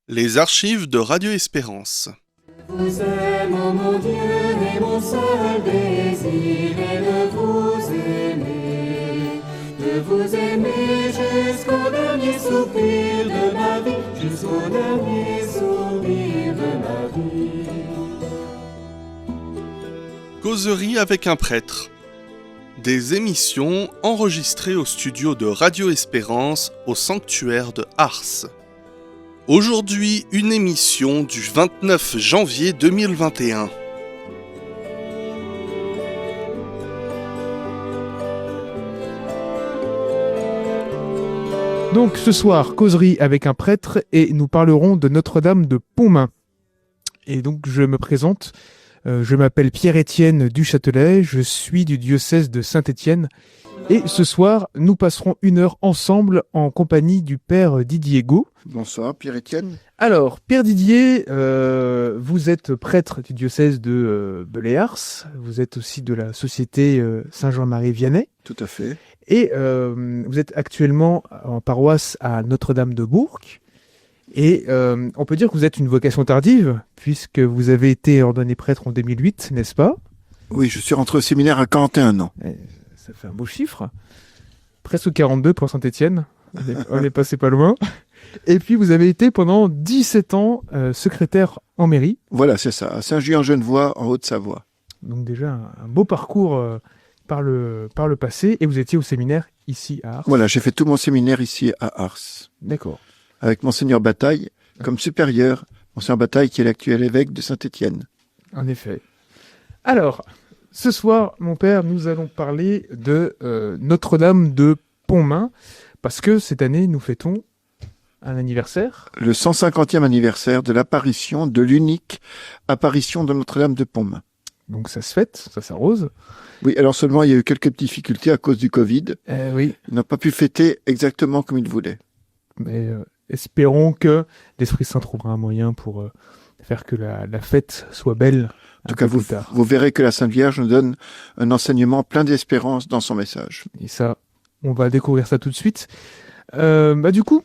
Les archives de Radio Espérance. Vous aime, ô mon Dieu, et mon seul désir est de vous aimer jusqu'au dernier soupir de ma vie, jusqu'au dernier soupir de ma vie. Causerie avec un prêtre. Des émissions enregistrées au studio de Radio Espérance au sanctuaire de Ars. Aujourd'hui, une émission du 29 janvier 2021. Donc ce soir, causerie avec un prêtre et nous parlerons de Notre-Dame de Pontmain. Et donc je me présente, je m'appelle Pierre-Étienne du Châtelet, je suis du diocèse de Saint-Étienne. Et ce soir, nous passerons une heure ensemble en compagnie du Père Didier Gaud. Bonsoir Pierre-Étienne. Alors, Père Didier, vous êtes prêtre du diocèse de Béléars, vous êtes aussi de la Société Saint-Jean-Marie Vianney. Tout à fait. Et vous êtes actuellement en paroisse à Notre-Dame de Bourg. Et on peut dire que vous êtes une vocation tardive, puisque vous avez été ordonné prêtre en 2008, n'est-ce pas? Oui, je suis rentré au séminaire à 41 ans. Ça fait un beau chiffre. Presque 42 pour Saint-Étienne. On est passé pas loin. Et puis vous avez été pendant 17 ans secrétaire en mairie. Voilà, c'est ça, à Saint-Gilles-en-Genevois, en Haute-Savoie. Donc déjà un beau parcours par le passé. Et vous étiez au séminaire ici à Ars. Voilà, j'ai fait tout mon séminaire ici à Ars. D'accord. Avec Monseigneur Bataille comme supérieur. Monseigneur Bataille qui est l'actuel évêque de Saint-Étienne. En effet. Alors, ce soir, mon père, nous allons parler de Notre-Dame de Pontmain. Parce que cette année, nous fêtons un anniversaire. Le 150e anniversaire de l'apparition, de l'unique apparition de Notre-Dame de Pontmain. Donc ça se fête, ça s'arrose. Oui, alors seulement il y a eu quelques difficultés à cause du Covid. Oui. Il n'a pas pu fêter exactement comme il voulait. Mais espérons que l'Esprit Saint trouvera un moyen pour faire que la fête soit belle. En tout cas, vous verrez que la Sainte Vierge nous donne un enseignement plein d'espérance dans son message. Et ça, on va découvrir ça tout de suite. Du coup,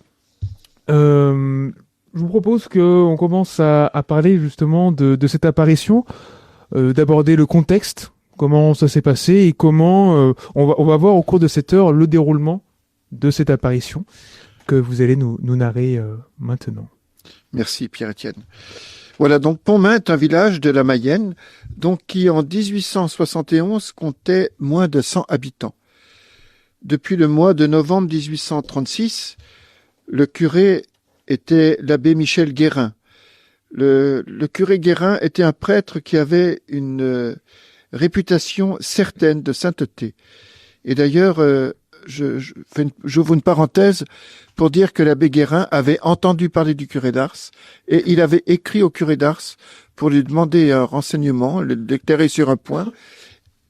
je vous propose qu'on commence à parler justement de cette apparition, d'aborder le contexte, comment ça s'est passé et comment on va voir au cours de cette heure le déroulement de cette apparition que vous allez nous narrer maintenant. Merci Pierre-Étienne. Voilà, donc Pontmain est un village de la Mayenne, donc qui en 1871 comptait moins de 100 habitants. Depuis le mois de novembre 1836, le curé était l'abbé Michel Guérin. Le curé Guérin était un prêtre qui avait une réputation certaine de sainteté. Et d'ailleurs, j'ouvre une parenthèse pour dire que l'abbé Guérin avait entendu parler du curé d'Ars et il avait écrit au curé d'Ars pour lui demander un renseignement, l'éclairer sur un point.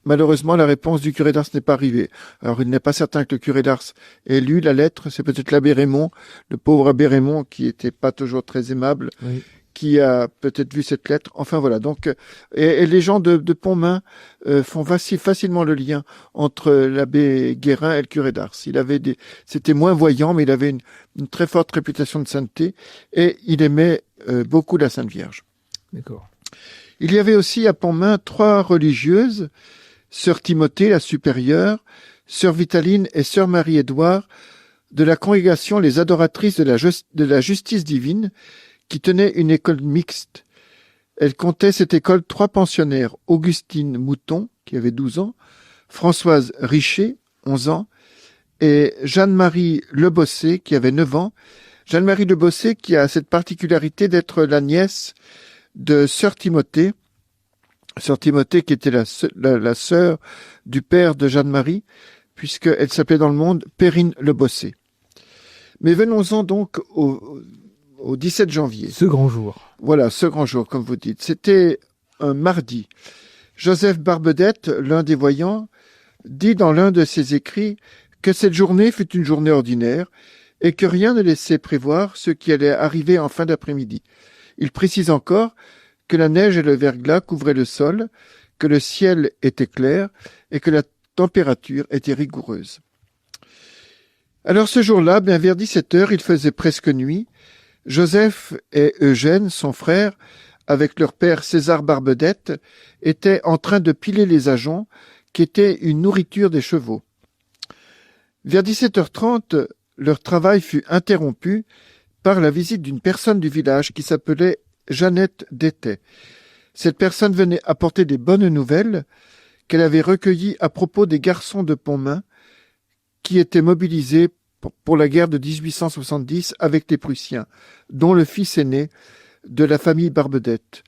Malheureusement, la réponse du curé d'Ars n'est pas arrivée. Alors, il n'est pas certain que le curé d'Ars ait lu la lettre. C'est peut-être l'abbé Raymond, le pauvre abbé Raymond, qui était pas toujours très aimable, oui, qui a peut-être vu cette lettre. Enfin, voilà. Donc, et les gens de Pontmain font facilement le lien entre l'abbé Guérin et le curé d'Ars. C'était moins voyant, mais il avait une très forte réputation de sainteté et il aimait beaucoup la Sainte Vierge. D'accord. Il y avait aussi à Pontmain 3 religieuses, Sœur Timothée, la supérieure, Sœur Vitaline et Sœur Marie-Édouard, de la congrégation Les Adoratrices de la Justice Divine, qui tenait une école mixte. Elle comptait cette école 3 pensionnaires, Augustine Mouton, qui avait 12 ans, Françoise Richer, 11 ans, et Jeanne-Marie Lebossé, qui avait 9 ans. Jeanne-Marie Lebossé, qui a cette particularité d'être la nièce de Sœur Timothée, Sœur Timothée qui était la sœur du père de Jeanne-Marie, puisqu'elle s'appelait dans le monde Perrine Lebossé. Mais venons-en donc au 17 janvier. Ce grand jour. Voilà, ce grand jour, comme vous dites. C'était un mardi. Joseph Barbedette, l'un des voyants, dit dans l'un de ses écrits que cette journée fut une journée ordinaire et que rien ne laissait prévoir ce qui allait arriver en fin d'après-midi. Il précise encore que la neige et le verglas couvraient le sol, que le ciel était clair et que la température était rigoureuse. Alors ce jour-là, bien vers 17h, il faisait presque nuit, Joseph et Eugène, son frère, avec leur père César Barbedette, étaient en train de piler les ajoncs, qui étaient une nourriture des chevaux. Vers 17h30, leur travail fut interrompu par la visite d'une personne du village qui s'appelait Jeannette Détay. Cette personne venait apporter des bonnes nouvelles qu'elle avait recueillies à propos des garçons de Pontmain qui étaient mobilisés pour la guerre de 1870 avec les Prussiens, dont le fils aîné de la famille Barbedette,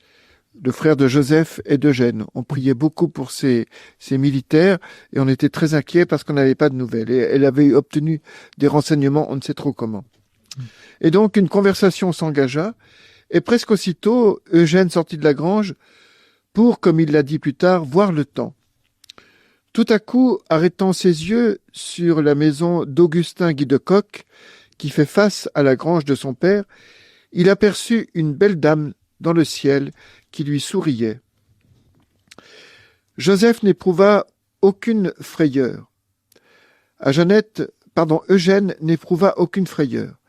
le frère de Joseph et d'Eugène. On priait beaucoup pour ces militaires et on était très inquiets parce qu'on n'avait pas de nouvelles. Et elle avait obtenu des renseignements, on ne sait trop comment. Et donc une conversation s'engagea et presque aussitôt, Eugène sortit de la grange pour, comme il l'a dit plus tard, voir le temps. Tout à coup, arrêtant ses yeux sur la maison d'Augustin Guy de Coq, qui fait face à la grange de son père, il aperçut une belle dame dans le ciel qui lui souriait. Joseph n'éprouva aucune frayeur. Eugène n'éprouva aucune frayeur.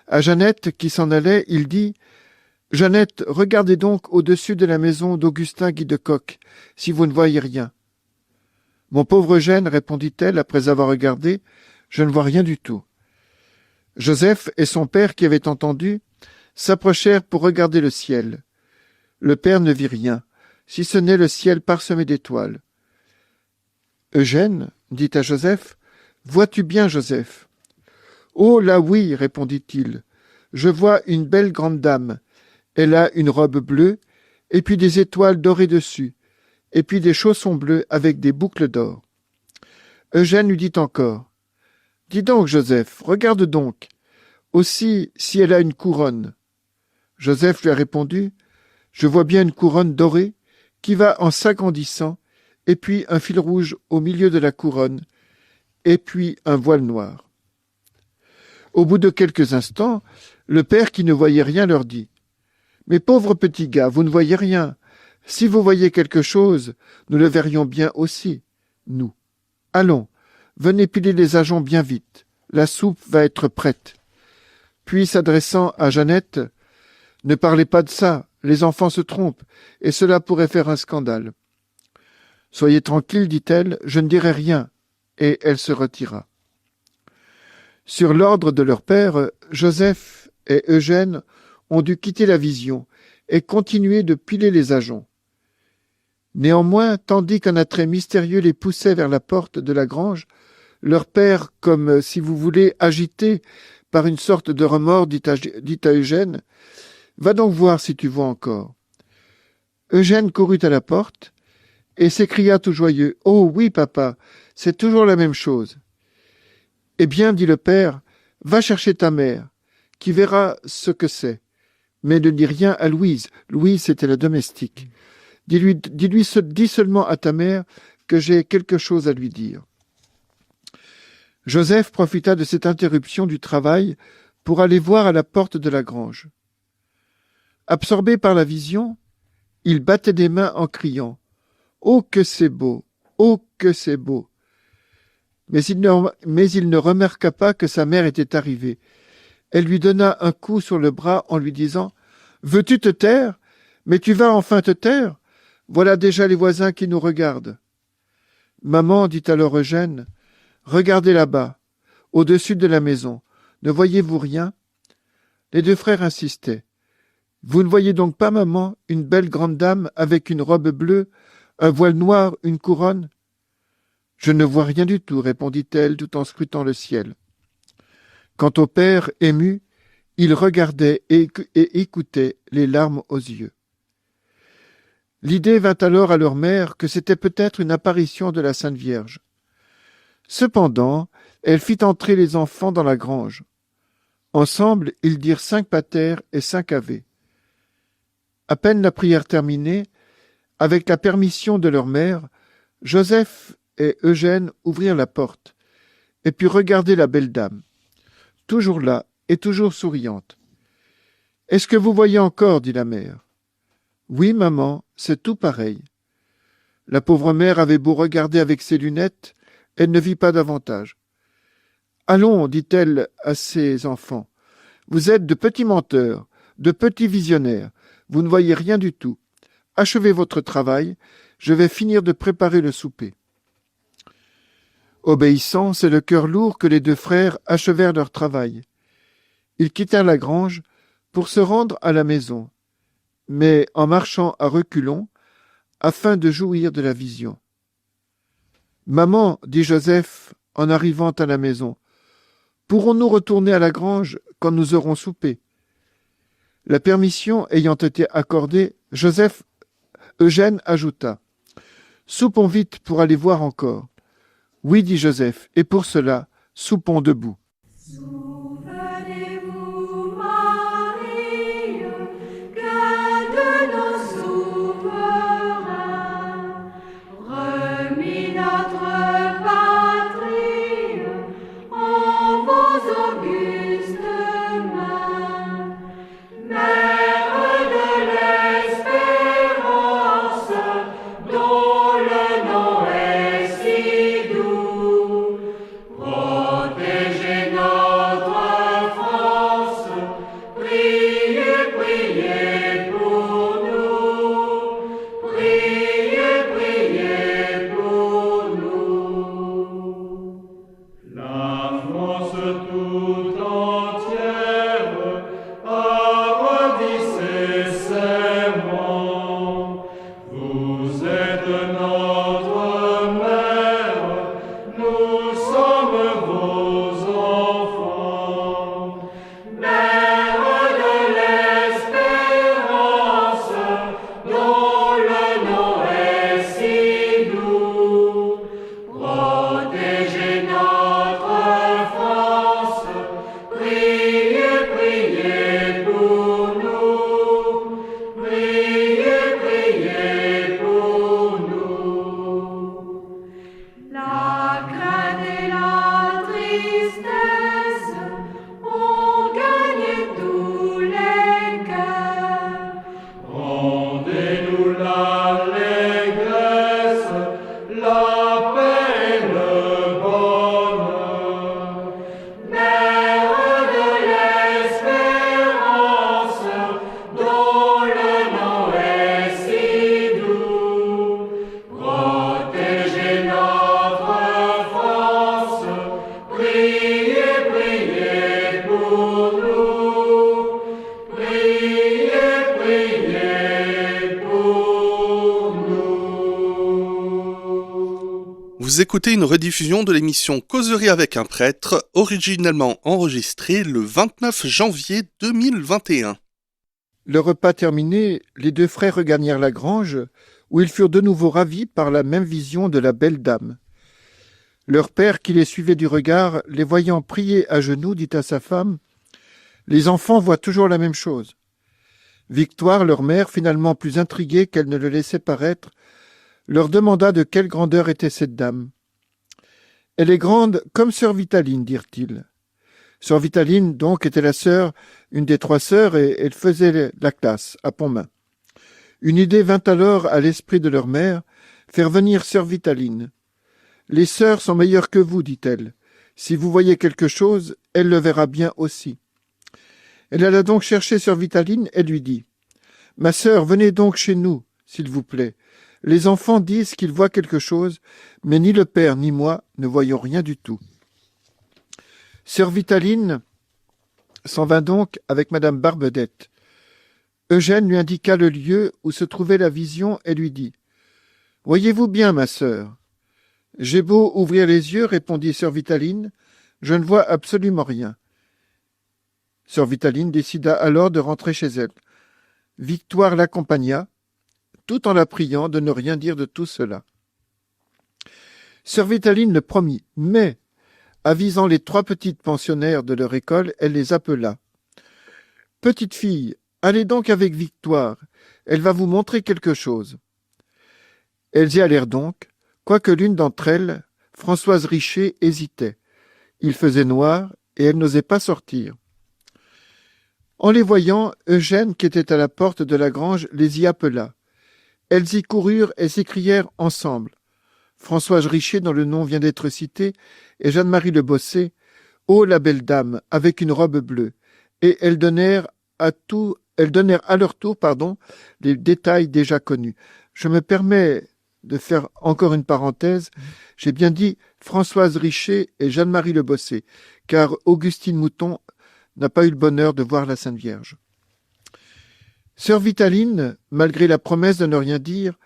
À Jeannette, qui s'en allait, il dit « Jeannette, regardez donc au-dessus de la maison d'Augustin Guy de Coq, si vous ne voyez rien. » « Mon pauvre Eugène, répondit-elle après avoir regardé, je ne vois rien du tout. » Joseph et son père, qui avaient entendu, s'approchèrent pour regarder le ciel. Le père ne vit rien, si ce n'est le ciel parsemé d'étoiles. « Eugène, dit à Joseph, vois-tu bien Joseph ? » « Oh là oui, répondit-il, je vois une belle grande dame. Elle a une robe bleue, et puis des étoiles dorées dessus, et puis des chaussons bleus avec des boucles d'or. Eugène lui dit encore, « Dis donc, Joseph, regarde donc, aussi si elle a une couronne. » Joseph lui a répondu, « Je vois bien une couronne dorée qui va en s'agrandissant, et puis un fil rouge au milieu de la couronne, et puis un voile noir. » Au bout de quelques instants, le père qui ne voyait rien leur dit, « Mais pauvres petits gars, vous ne voyez rien. Si vous voyez quelque chose, nous le verrions bien aussi, nous. Allons, venez piler les ajoncs bien vite. La soupe va être prête. » Puis, s'adressant à Jeannette, « Ne parlez pas de ça, les enfants se trompent, et cela pourrait faire un scandale. »« Soyez tranquille, dit-elle, je ne dirai rien. » Et elle se retira. Sur l'ordre de leur père, Joseph et Eugène ont dû quitter la vision et continuer de piler les ajoncs. Néanmoins, tandis qu'un attrait mystérieux les poussait vers la porte de la grange, leur père, comme si vous voulez, agité par une sorte de remords, dit à Eugène, « Va donc voir si tu vois encore. » Eugène courut à la porte et s'écria tout joyeux, « Oh oui, papa, c'est toujours la même chose. » « Eh bien, dit le père, va chercher ta mère, qui verra ce que c'est. Mais ne dis rien à Louise. Louise, c'était la domestique. Dis seulement à ta mère que j'ai quelque chose à lui dire. » Joseph profita de cette interruption du travail pour aller voir à la porte de la grange. Absorbé par la vision, il battait des mains en criant « Oh, que c'est beau! Oh, que c'est beau !» Mais il ne remarqua pas que sa mère était arrivée. Elle lui donna un coup sur le bras en lui disant « Veux-tu te taire? Mais tu vas enfin te taire? Voilà déjà les voisins qui nous regardent. » « Maman, dit alors Eugène, regardez là-bas, au-dessus de la maison. Ne voyez-vous rien ?» Les deux frères insistaient. « Vous ne voyez donc pas, maman, une belle grande dame avec une robe bleue, un voile noir, une couronne ?»« Je ne vois rien du tout, répondit-elle tout en scrutant le ciel. Quant au père, ému, il regardait et écoutait, les larmes aux yeux. L'idée vint alors à leur mère que c'était peut-être une apparition de la Sainte Vierge. Cependant, elle fit entrer les enfants dans la grange. Ensemble, ils dirent 5 pater et 5 ave. À peine la prière terminée, avec la permission de leur mère, Joseph et Eugène ouvrirent la porte, et puis regarder la belle dame, toujours là et toujours souriante. « Est-ce que vous voyez encore ?» dit la mère. « Oui, maman, c'est tout pareil. » La pauvre mère avait beau regarder avec ses lunettes, elle ne vit pas davantage. « Allons, dit-elle à ses enfants, Vous êtes de petits menteurs, de petits visionnaires. Vous ne voyez rien du tout. Achevez votre travail, je vais finir de préparer le souper. » Obéissants, c'est le cœur lourd que les deux frères achevèrent leur travail. Ils quittèrent la grange pour se rendre à la maison, mais en marchant à reculons, afin de jouir de la vision. « Maman, dit Joseph en arrivant à la maison, pourrons-nous retourner à la grange quand nous aurons soupé ?» La permission ayant été accordée, Eugène ajouta « Soupons vite pour aller voir encore. » « Oui, dit Joseph, et pour cela, soupons debout. » Souvenez-vous, Marie, que de nos souverains remis notre patrie en vos augustes mains. Mère de l'espérance, dont le nom est si doux, protégez notre France, priez, priez pour nous, priez, priez pour nous. La France tout entière a redit ses serments. Vous êtes notre mère, nous sommes vos enfants. Mère de l'espérance, dont le nom est si doux, protégez notre France, priez, priez pour nous, priez, priez pour nous. La crainte et la tristesse ont gagné tous les cœurs. Rendez-nous l'allégresse, la paix et le bonheur. Mère de l'espérance, dont le nom est si doux, protégez notre France, priez, priez pour nous, priez, priez pour nous. Vous écoutez une rediffusion de l'émission Causerie avec un prêtre, originellement enregistrée le 29 janvier 2021. Le repas terminé, les deux frères regagnèrent la grange, où ils furent de nouveau ravis par la même vision de la belle dame. Leur père, qui les suivait du regard, les voyant prier à genoux, dit à sa femme « Les enfants voient toujours la même chose. » Victoire, leur mère, finalement plus intriguée qu'elle ne le laissait paraître, leur demanda de quelle grandeur était cette dame. « Elle est grande comme sœur Vitaline, dirent-ils. » Sœur Vitaline, donc, était la sœur, une des trois sœurs, et elle faisait la classe à Pontmain. Une idée vint alors à l'esprit de leur mère, faire venir sœur Vitaline. « Les sœurs sont meilleures que vous, dit-elle. Si vous voyez quelque chose, elle le verra bien aussi. » Elle alla donc chercher sœur Vitaline et lui dit « Ma sœur, venez donc chez nous, s'il vous plaît. Les enfants disent qu'ils voient quelque chose, mais ni le père ni moi ne voyons rien du tout. » Sœur Vitaline s'en vint donc avec madame Barbedette. Eugène lui indiqua le lieu où se trouvait la vision et lui dit « Voyez-vous bien, ma sœur ?» « J'ai beau ouvrir les yeux, répondit sœur Vitaline, je ne vois absolument rien. » Sœur Vitaline décida alors de rentrer chez elle. Victoire l'accompagna, tout en la priant de ne rien dire de tout cela. Sœur Vitaline le promit, mais, avisant les trois petites pensionnaires de leur école, elle les appela. « Petite fille, allez donc avec Victoire, elle va vous montrer quelque chose. » Elles y allèrent donc, quoique l'une d'entre elles, Françoise Richer, hésitait. Il faisait noir et elle n'osait pas sortir. En les voyant, Eugène, qui était à la porte de la grange, les y appela. Elles y coururent et s'écrièrent ensemble. Françoise Richer, dont le nom vient d'être cité, et Jeanne-Marie Le Bossé, « Oh, la belle dame, avec une robe bleue, et elles donnèrent à leur tour, les détails déjà connus. Je me permets de faire encore une parenthèse. J'ai bien dit Françoise Richer et Jeanne-Marie Le Bossé, car Augustine Mouton n'a pas eu le bonheur de voir la Sainte Vierge. Sœur Vitaline, malgré la promesse de ne rien dire,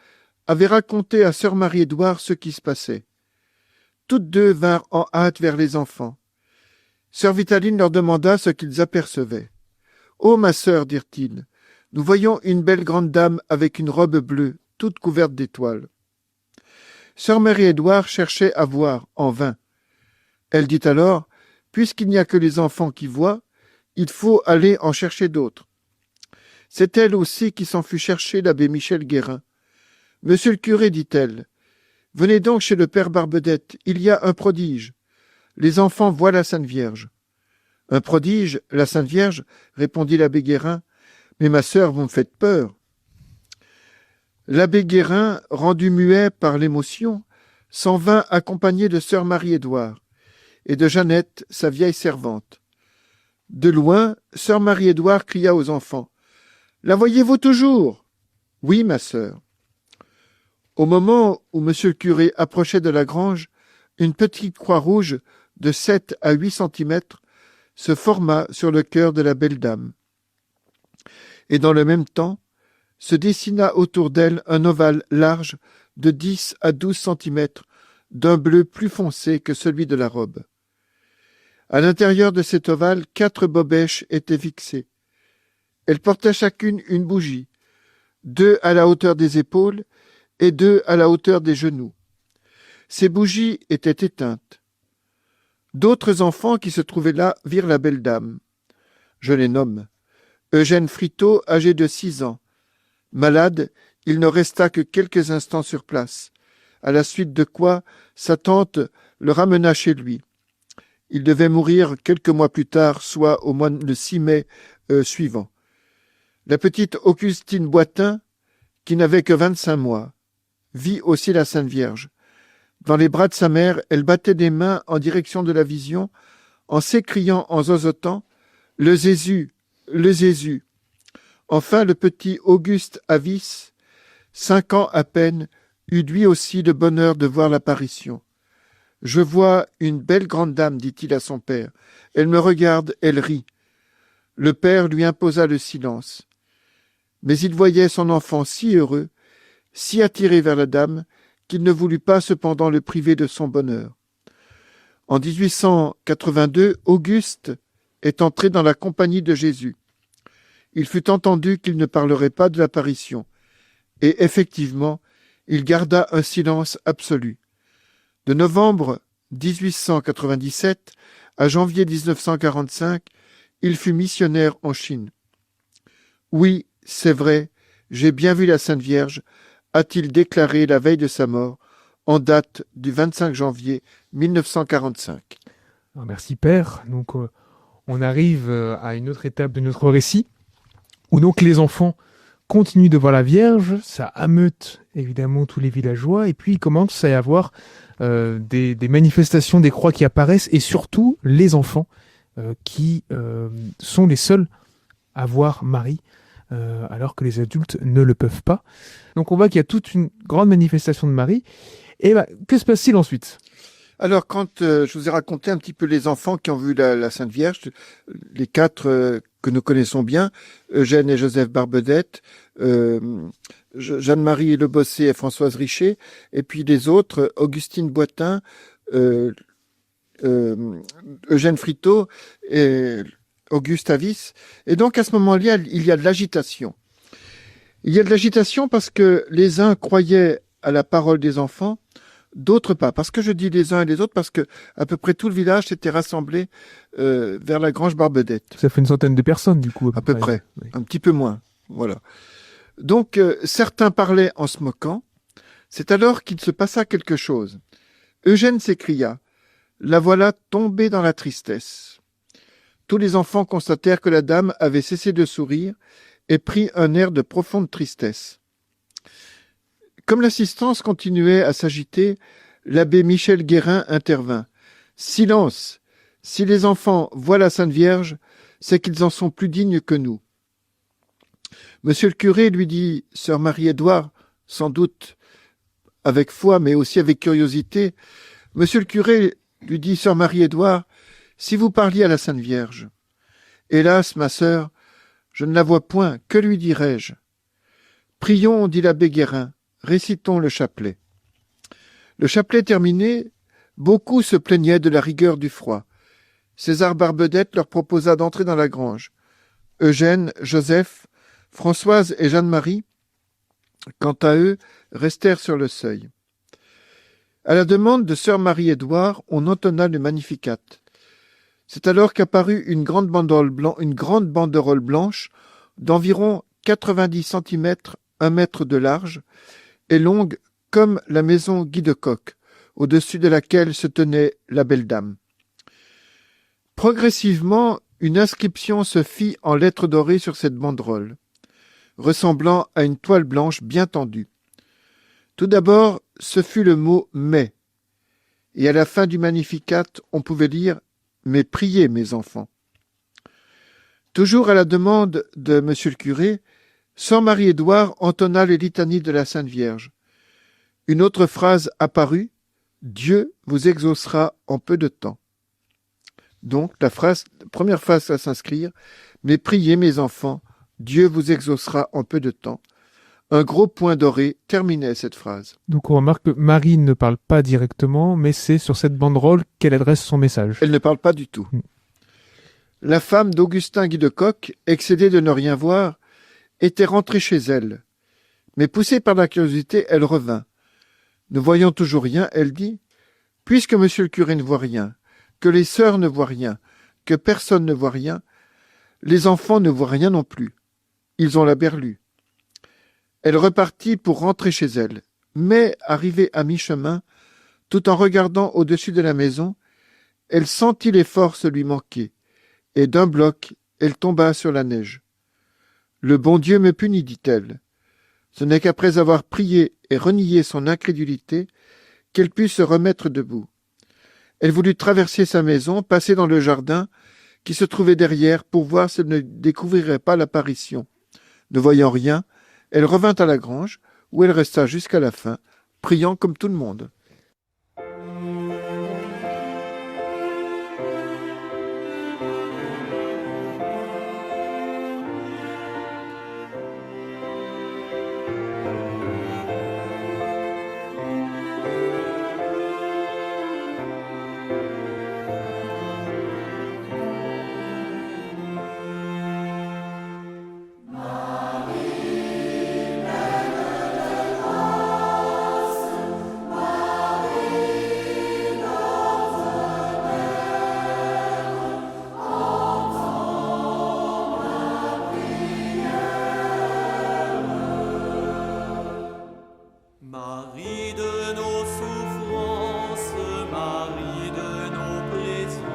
avait raconté à sœur Marie-Édouard ce qui se passait. Toutes deux vinrent en hâte vers les enfants. Sœur Vitaline leur demanda ce qu'ils apercevaient. « Oh, ma sœur, dirent-ils, nous voyons une belle grande dame avec une robe bleue, toute couverte d'étoiles. » Sœur Marie-Édouard cherchait à voir, en vain. Elle dit alors, « Puisqu'il n'y a que les enfants qui voient, il faut aller en chercher d'autres. » C'est elle aussi qui s'en fut chercher l'abbé Michel Guérin. « Monsieur le curé, dit-elle, venez donc chez le père Barbedette, il y a un prodige. Les enfants voient la Sainte Vierge. » « Un prodige, la Sainte Vierge, répondit l'abbé Guérin, mais ma sœur, vous me faites peur. L'abbé Guérin, rendu muet par l'émotion, s'en vint accompagné de sœur Marie-Édouard et de Jeannette, sa vieille servante. De loin, sœur Marie-Édouard cria aux enfants. « La voyez-vous toujours ?»« Oui, ma sœur. » Au moment où monsieur le curé approchait de la grange, une petite croix rouge de 7 à 8 centimètres se forma sur le cœur de la belle dame. Et dans le même temps, se dessina autour d'elle un ovale large de 10 à 12 centimètres, d'un bleu plus foncé que celui de la robe. À l'intérieur de cet ovale, 4 bobèches étaient fixées. Elles portaient chacune une bougie, 2 à la hauteur des épaules et 2 à la hauteur des genoux. Ces bougies étaient éteintes. D'autres enfants qui se trouvaient là virent la belle dame. Je les nomme. Eugène Friteau, âgé de 6 ans. Malade, il ne resta que quelques instants sur place, à la suite de quoi sa tante le ramena chez lui. Il devait mourir quelques mois plus tard, soit le 6 mai suivant. La petite Augustine Boitin, qui n'avait que 25 mois, vit aussi la Sainte Vierge. Dans les bras de sa mère, elle battait des mains en direction de la vision, en s'écriant en zozotant « Le Jésus, le Jésus !» Enfin, le petit Auguste Avis, 5 ans à peine, eut lui aussi le bonheur de voir l'apparition. « Je vois une belle grande dame, dit-il à son père. Elle me regarde, elle rit. » Le père lui imposa le silence. Mais il voyait son enfant si heureux, si attiré vers la dame, qu'il ne voulut pas cependant le priver de son bonheur. En 1882, Auguste est entré dans la compagnie de Jésus. Il fut entendu qu'il ne parlerait pas de l'apparition, et effectivement, il garda un silence absolu. De novembre 1897 à janvier 1945, il fut missionnaire en Chine. « Oui, c'est vrai, j'ai bien vu la Sainte Vierge », a-t-il déclaré la veille de sa mort, en date du 25 janvier 1945. Alors, merci Père. Donc, on arrive à une autre étape de notre récit, où donc les enfants continuent de voir la Vierge, ça ameute évidemment tous les villageois, et puis il commence à y avoir des manifestations, des croix qui apparaissent, et surtout les enfants qui sont les seuls à voir Marie, alors que les adultes ne le peuvent pas. Donc on voit qu'il y a toute une grande manifestation de Marie. Et que se passe-t-il ensuite ? Alors quand je vous ai raconté un petit peu les enfants qui ont vu la Sainte Vierge, les 4 que nous connaissons bien, Eugène et Joseph Barbedette, Jeanne-Marie Le Bossé et Françoise Richer, et puis les autres, Augustine Boitin, Eugène Friteau et Auguste Avis. Et donc à ce moment-là, il y a de l'agitation. Il y a de l'agitation parce que les uns croyaient à la parole des enfants, d'autres pas. Parce que je dis les uns et les autres, parce que à peu près tout le village s'était rassemblé vers la grange Barbedette. Ça fait une centaine de personnes, du coup. À peu près. Oui. Un petit peu moins. Voilà. Donc, certains parlaient en se moquant. C'est alors qu'il se passa quelque chose. Eugène s'écria « La voilà tombée dans la tristesse ». Tous les enfants constatèrent que la dame avait cessé de sourire et pris un air de profonde tristesse. Comme l'assistance continuait à s'agiter, l'abbé Michel Guérin intervint. « Silence ! Si les enfants voient la Sainte Vierge, c'est qu'ils en sont plus dignes que nous. Monsieur le curé, lui dit sœur Marie-Édouard, sans doute avec foi, mais aussi avec curiosité. Monsieur le curé, lui dit sœur Marie-Édouard, si vous parliez à la Sainte Vierge. Hélas, ma sœur, je ne la vois point, que lui dirais-je? Prions, dit l'abbé Guérin, récitons le chapelet. Le chapelet terminé, beaucoup se plaignaient de la rigueur du froid. César Barbedette leur proposa d'entrer dans la grange. Eugène, Joseph, Françoise et Jeanne-Marie, quant à eux, restèrent sur le seuil. À la demande de sœur Marie-Édouard, on entonna le Magnificat. C'est alors qu'apparut une grande banderole blanche d'environ 90 cm, 1 mètre de large, et longue comme la maison Guy de Coq, au-dessus de laquelle se tenait la belle dame. Progressivement, une inscription se fit en lettres dorées sur cette banderole, ressemblant à une toile blanche bien tendue. Tout d'abord, ce fut le mot « mais », et à la fin du Magnificat, on pouvait lire « mais priez, mes enfants ». Toujours à la demande de monsieur le curé, sœur Marie-Édouard entonna les litanies de la Sainte Vierge. Une autre phrase apparut « Dieu vous exaucera en peu de temps ». Donc, la première phrase à s'inscrire « Mais priez, mes enfants, Dieu vous exaucera en peu de temps ». Un gros point doré terminait cette phrase. Donc on remarque que Marie ne parle pas directement, mais c'est sur cette banderole qu'elle adresse son message. Elle ne parle pas du tout. La femme d'Augustin Guy de Coq, excédée de ne rien voir, était rentrée chez elle. Mais poussée par la curiosité, elle revint. Ne voyant toujours rien, elle dit « Puisque monsieur le curé ne voit rien, que les sœurs ne voient rien, que personne ne voit rien, les enfants ne voient rien non plus. Ils ont la berlue. » Elle repartit pour rentrer chez elle, mais, arrivée à mi-chemin, tout en regardant au-dessus de la maison, elle sentit les forces lui manquer, et d'un bloc, elle tomba sur la neige. « Le bon Dieu me punit, dit-elle. Ce n'est qu'après avoir prié et renié son incrédulité qu'elle put se remettre debout. Elle voulut traverser sa maison, passer dans le jardin qui se trouvait derrière pour voir si elle ne découvrirait pas l'apparition. Ne voyant rien, elle revint à la grange, où elle resta jusqu'à la fin, priant comme tout le monde. Marie de nos souffrances, Marie de nos présents,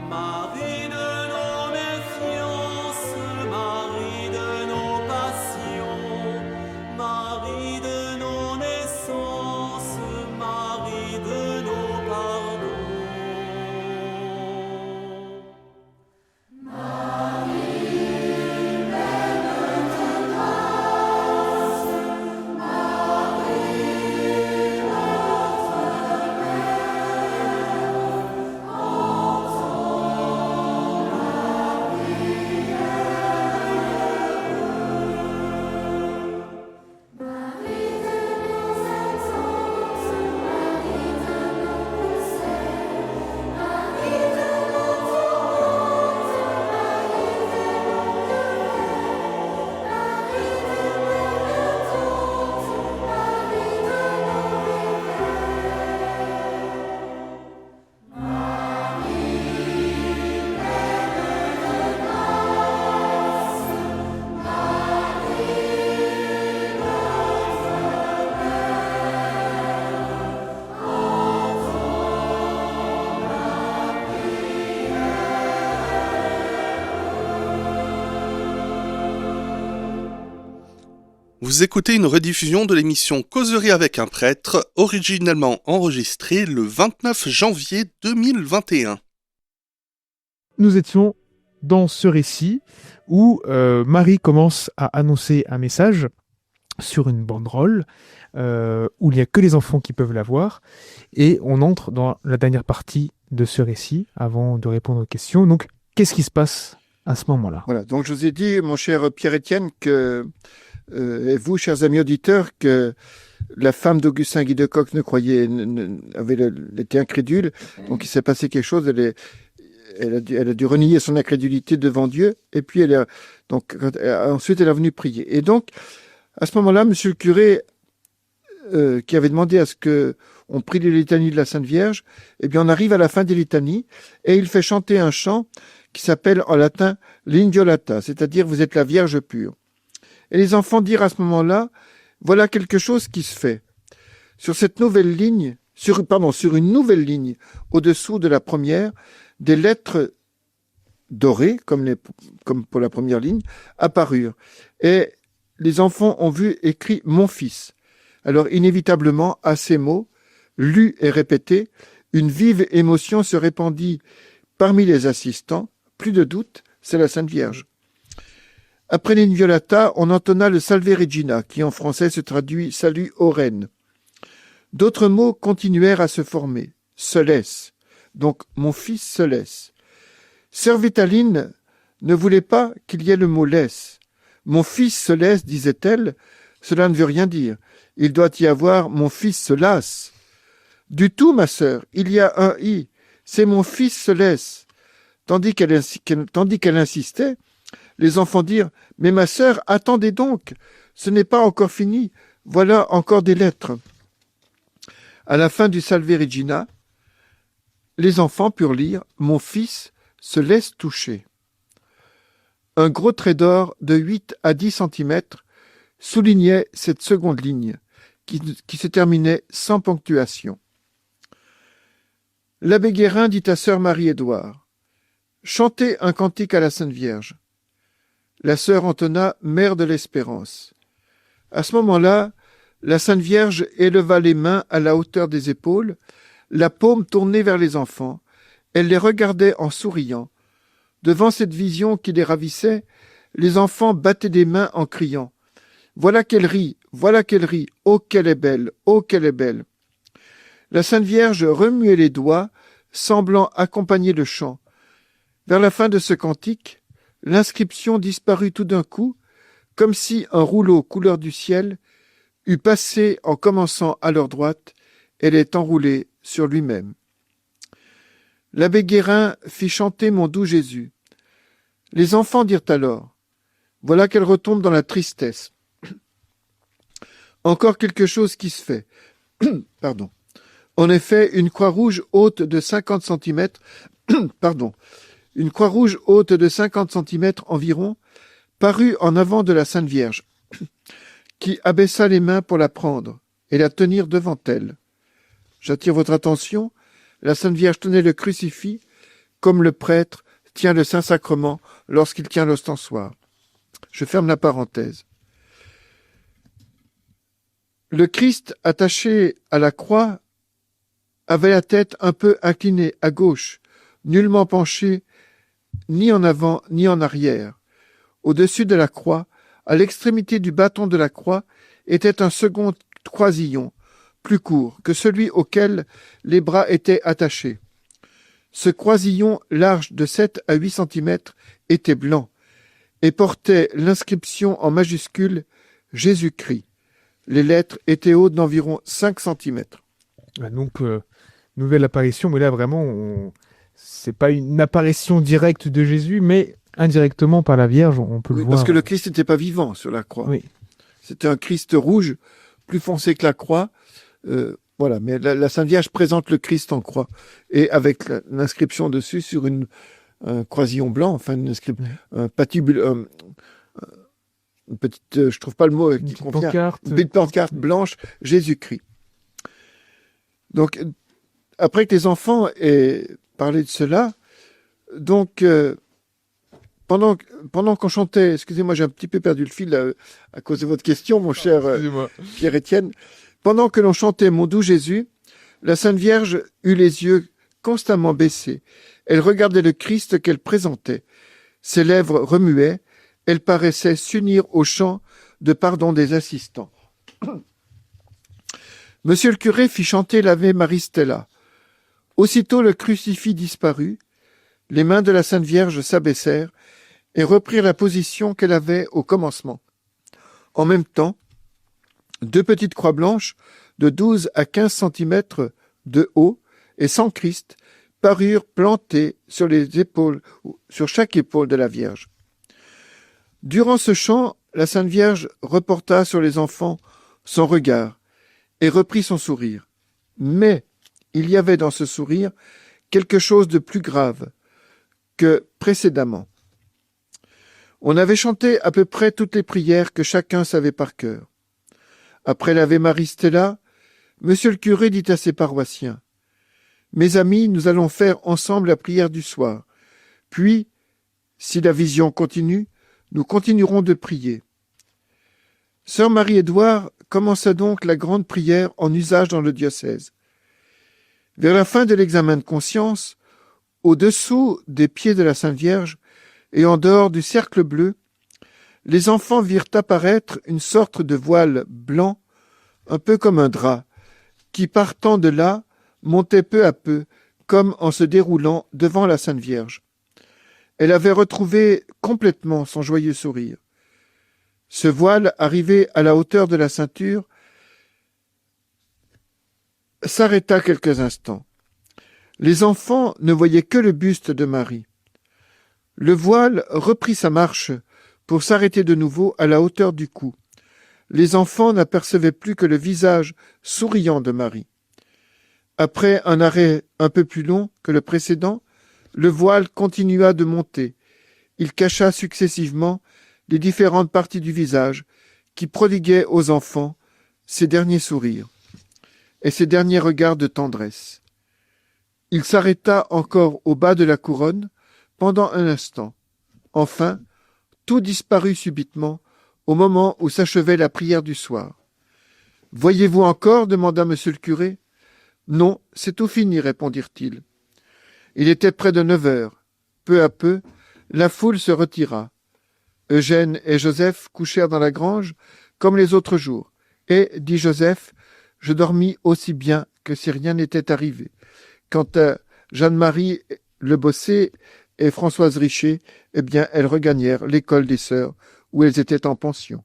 Marie de nos méfiances, Marie de nos passions, Marie de nos naissances, Marie de nos pardons. Vous écoutez une rediffusion de l'émission Causerie avec un prêtre, originellement enregistrée le 29 janvier 2021. Nous étions dans ce récit où Marie commence à annoncer un message sur une banderole où il n'y a que les enfants qui peuvent la voir, et on entre dans la dernière partie de ce récit avant de répondre aux questions. Donc, qu'est-ce qui se passe à ce moment-là? Voilà, donc je vous ai dit, mon cher Pierre-Étienne, que, et vous, chers amis auditeurs, que la femme d'Augustin Guy de Cox était incrédule, donc il s'est passé quelque chose, elle a dû renier son incrédulité devant Dieu, et puis ensuite elle est venue prier. Et donc, à ce moment-là, monsieur le curé, qui avait demandé à ce qu'on prie les litanies de la Sainte Vierge, eh bien on arrive à la fin des litanies, et il fait chanter un chant qui s'appelle en latin l'Inviolata, c'est-à-dire vous êtes la Vierge pure. Et les enfants dirent à ce moment-là, voilà quelque chose qui se fait. Sur cette nouvelle ligne, sur une nouvelle ligne, au-dessous de la première, des lettres dorées, comme pour la première ligne, apparurent. Et les enfants ont vu écrit « Mon fils ». Alors, inévitablement, à ces mots, lus et répétés, une vive émotion se répandit parmi les assistants. Plus de doute, c'est la Sainte Vierge. Après l'Inviolata, on entonna le Salve Regina, qui en français se traduit « Salut aux reines ». D'autres mots continuèrent à se former. « Se laisse ». Donc, mon fils se laisse. Sœur Vitaline ne voulait pas qu'il y ait le mot laisse. Mon fils se laisse, disait-elle, cela ne veut rien dire. Il doit y avoir mon fils se lasse. Du tout, ma sœur, il y a un i. C'est mon fils se laisse. Tandis qu'elle insistait, les enfants dirent « Mais ma sœur, attendez donc, ce n'est pas encore fini, voilà encore des lettres. » À la fin du Salve Regina, les enfants purent lire « Mon fils se laisse toucher ». Un gros trait d'or de 8 à 10 cm soulignait cette seconde ligne, qui se terminait sans ponctuation. L'abbé Guérin dit à sœur Marie-Édouard « Chantez un cantique à la Sainte Vierge ». La sœur entonna « Mère de l'Espérance ». À ce moment-là, la Sainte Vierge éleva les mains à la hauteur des épaules, la paume tournée vers les enfants. Elle les regardait en souriant. Devant cette vision qui les ravissait, les enfants battaient des mains en criant « Voilà qu'elle rit, oh qu'elle est belle, oh qu'elle est belle !» La Sainte Vierge remuait les doigts, semblant accompagner le chant. Vers la fin de ce cantique, l'inscription disparut tout d'un coup, comme si un rouleau couleur du ciel eût passé en commençant à leur droite, elle est enroulée sur lui-même. L'abbé Guérin fit chanter mon doux Jésus. Les enfants dirent alors « Voilà qu'elle retombe dans la tristesse. » Encore quelque chose qui se fait. Pardon. En effet, une croix rouge haute de 50 cm, une croix rouge haute de 50 cm environ, parut en avant de la Sainte Vierge, qui abaissa les mains pour la prendre et la tenir devant elle. J'attire votre attention, la Sainte Vierge tenait le crucifix comme le prêtre tient le Saint-Sacrement lorsqu'il tient l'ostensoir. Je ferme la parenthèse. Le Christ, attaché à la croix, avait la tête un peu inclinée à gauche, nullement penché ni en avant ni en arrière. Au-dessus de la croix, à l'extrémité du bâton de la croix, était un second croisillon, plus court que celui auquel les bras étaient attachés. Ce croisillon, large de 7 à 8 cm, était blanc et portait l'inscription en majuscule « Jésus-Christ ». Les lettres étaient hautes d'environ 5 cm. Donc, nouvelle apparition, mais là vraiment, c'est pas une apparition directe de Jésus, mais indirectement par la Vierge, on peut le voir. Parce que le Christ n'était pas vivant sur la croix. Oui. C'était un Christ rouge, plus foncé que la croix. Voilà, mais la Sainte Vierge présente le Christ en croix, et avec l'inscription dessus sur un croisillon blanc, enfin une inscription, un patibule, une petite, je trouve pas le mot qui convient, une petite pancarte blanche, Jésus-Christ. Donc, après que les enfants aient parlé de cela, donc pendant qu'on chantait, excusez-moi, j'ai un petit peu perdu le fil à cause de votre question, mon cher Pierre-Étienne. Pendant que l'on chantait Mon doux Jésus, la Sainte Vierge eut les yeux constamment baissés. Elle regardait le Christ qu'elle présentait. Ses lèvres remuaient, elle paraissait s'unir au chant de pardon des assistants. Monsieur le curé fit chanter l'Ave Marie Stella. Aussitôt le crucifix disparut, les mains de la Sainte Vierge s'abaissèrent et reprirent la position qu'elle avait au commencement. En même temps, deux petites croix blanches de 12 à 15 centimètres de haut et sans Christ parurent plantées sur chaque épaule de la Vierge. Durant ce chant, la Sainte Vierge reporta sur les enfants son regard et reprit son sourire. Mais il y avait dans ce sourire quelque chose de plus grave que précédemment. On avait chanté à peu près toutes les prières que chacun savait par cœur. Après l'Ave Marie Stella, monsieur le curé dit à ses paroissiens: « Mes amis, nous allons faire ensemble la prière du soir. Puis, si la vision continue, nous continuerons de prier. » Sœur Marie-Édouard commença donc la grande prière en usage dans le diocèse. Vers la fin de l'examen de conscience, au-dessous des pieds de la Sainte Vierge et en dehors du cercle bleu, les enfants virent apparaître une sorte de voile blanc, un peu comme un drap, qui partant de là, montait peu à peu, comme en se déroulant devant la Sainte Vierge. Elle avait retrouvé complètement son joyeux sourire. Ce voile, arrivé à la hauteur de la ceinture, s'arrêta quelques instants. Les enfants ne voyaient que le buste de Marie. Le voile reprit sa marche pour s'arrêter de nouveau à la hauteur du cou. Les enfants n'apercevaient plus que le visage souriant de Marie. Après un arrêt un peu plus long que le précédent, le voile continua de monter. Il cacha successivement les différentes parties du visage qui prodiguaient aux enfants ces derniers sourires et ces derniers regards de tendresse. Il s'arrêta encore au bas de la couronne pendant un instant. Enfin, tout disparut subitement au moment où s'achevait la prière du soir. « Voyez-vous encore » demanda monsieur le curé. « Non, c'est tout fini » répondirent-ils. Il était près de 9 heures. Peu à peu, la foule se retira. Eugène et Joseph couchèrent dans la grange comme les autres jours. Et, dit Joseph, je dormis aussi bien que si rien n'était arrivé. Quant à Jeanne-Marie Le Bossé et Françoise Richer, eh bien, elles regagnèrent l'école des sœurs où elles étaient en pension.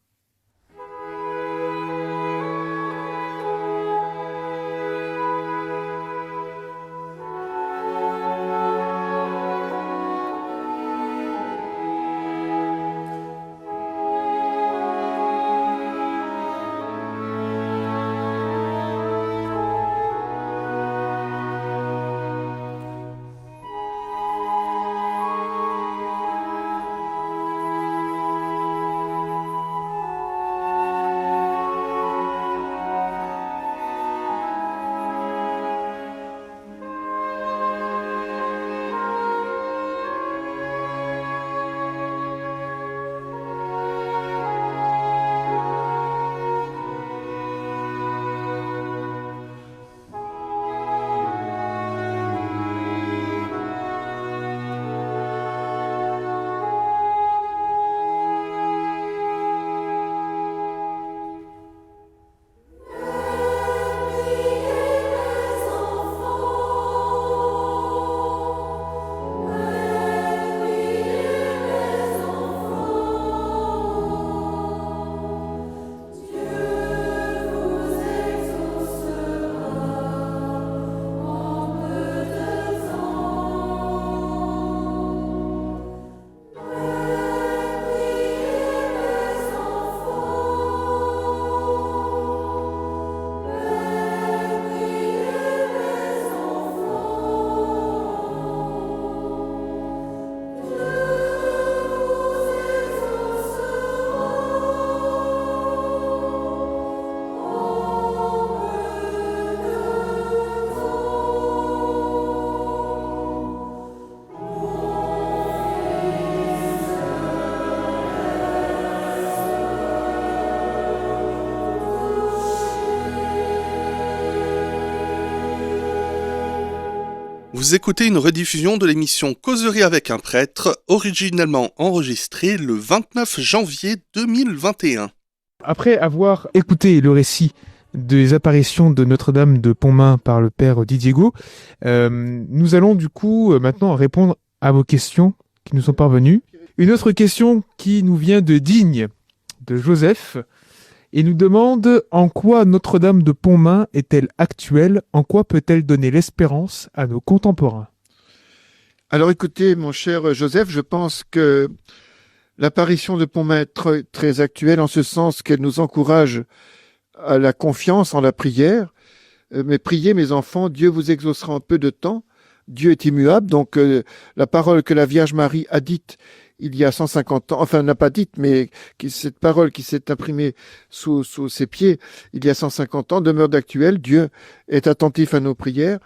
Vous écoutez une rediffusion de l'émission Causerie avec un prêtre, originellement enregistrée le 29 janvier 2021. Après avoir écouté le récit des apparitions de Notre-Dame de Pontmain par le père Didier Gaud, nous allons du coup maintenant répondre à vos questions qui nous sont parvenues. Une autre question qui nous vient de Digne, de Joseph, et nous demande en quoi Notre-Dame de Pontmain est-elle actuelle, en quoi peut-elle donner l'espérance à nos contemporains? Alors écoutez, mon cher Joseph, je pense que l'apparition de Pontmain est très, très actuelle en ce sens qu'elle nous encourage à la confiance en la prière. Mais priez, mes enfants, Dieu vous exaucera en peu de temps. Dieu est immuable, donc la parole que la Vierge Marie a dite il y a 150 ans, enfin n'a pas dite, mais cette parole qui s'est imprimée sous ses pieds il y a 150 ans demeure d'actuelle. Dieu est attentif à nos prières.